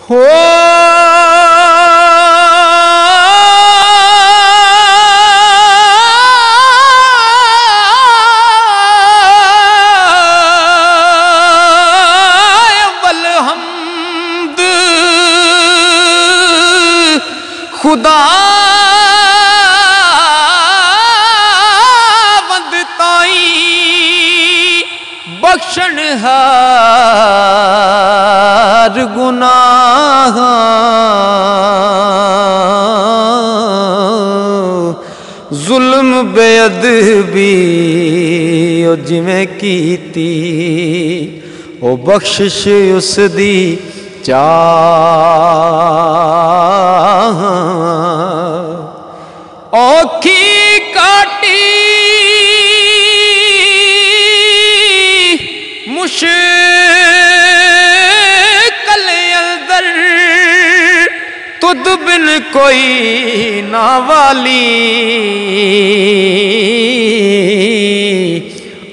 ہو والحمد خدا بخشن ہر گناہ ظلم بے ادبی او جویں کیتی او بخشش اس دی چاہ اوکھی کاٹی مشکل اندر تد بن کوئی نہ والی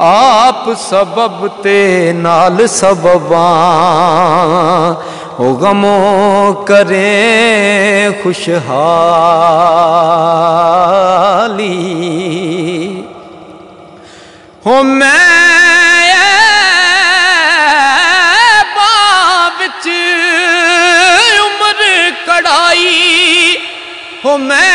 آپ سبب تے نال سبباں او غموں کریں خوشحالی ہو میں عمر کڑائی ہو میں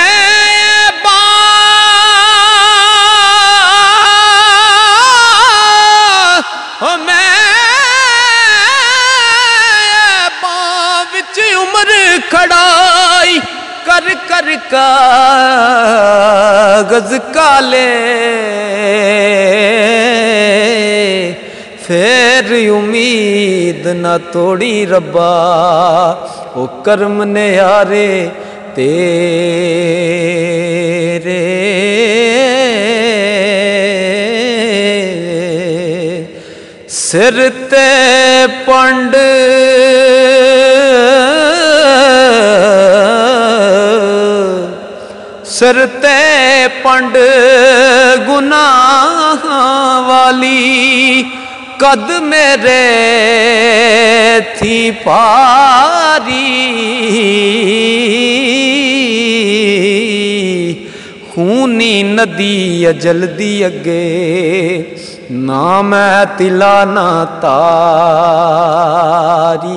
وچ عمر کھڑائی کر کر کاغذ کالے پھر امید نہ توڑی ربا او کرم نیارے تیرے سر تے پنڈ سر تے پنڈ گناہ والی قد میرے تھی پاری خونی ندی اجل دی اگے نہ میں تلا نہ تاری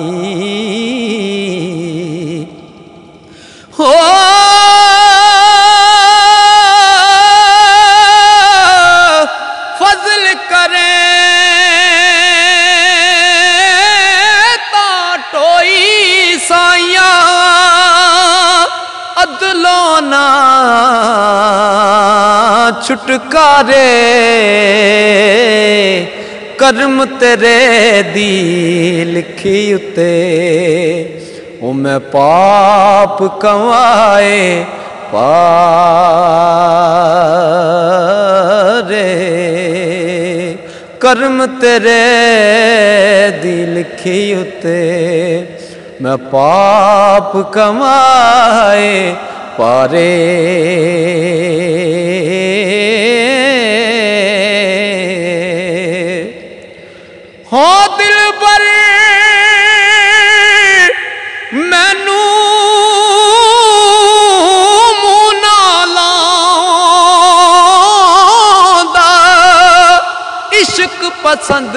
ہو فضل کریں سائیاں عدلوں نہ چھٹکارے کرم تیرے دی لکھی اتے او میں پاپ کوائے پارے کرم تیرے دی لکھی اتے میں پاپ کمائے پارے ہو دل بر مینو منہ نہ لاؤندا عشق پسند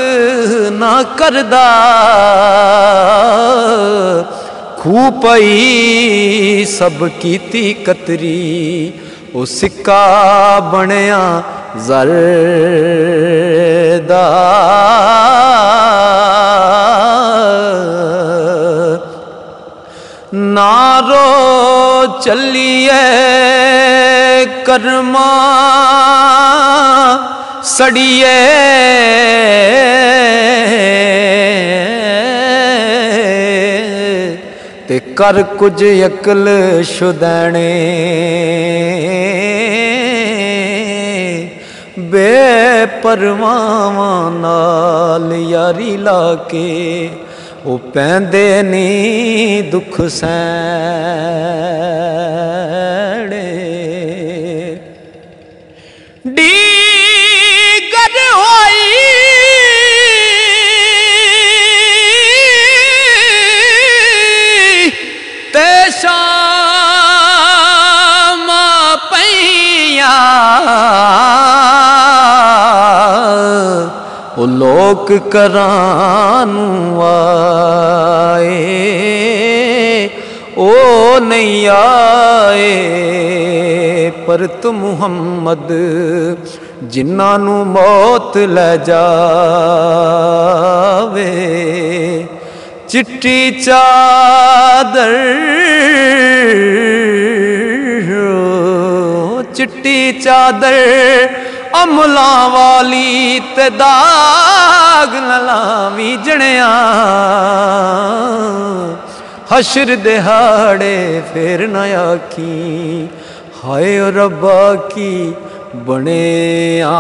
نہ کردا کھو پئی سب کیتی کتری او سکا بنیا زر دا نارو چلیے کرما سڑیے تے کر کچھ عقل شدینے بے پرواں نال یاری لا کے وہ پیندے نہیں دکھ سینے دیگر ہوئی ਲੋਕ ਕਰਾਂ ਨੂੰ ਆਏ ਉਹ ਨਹੀਂ ਆਏ ਪਰਤ ਮੁਹੰਮਦ ਜਿਨ੍ਹਾਂ ਨੂੰ ਮੌਤ ਲੈ ਜਾਵੇ ਚਿੱਟੀ ਚਾਦਰ ਚਿੱਟੀ ਚਾਦਰ ਅਮਲਾਂ ਵਾਲੀ ਤੇ ਦਾਗ ਨਾ ਲਾਵੀਂ ਜਣਿਆ ਹਸ਼ਰ ਦਿਹਾੜੇ ਫੇਰ ਨਾ ਆਖੀ ਹਾਏ ਓ ਰੱਬਾ ਕੀ ਬਣਿਆ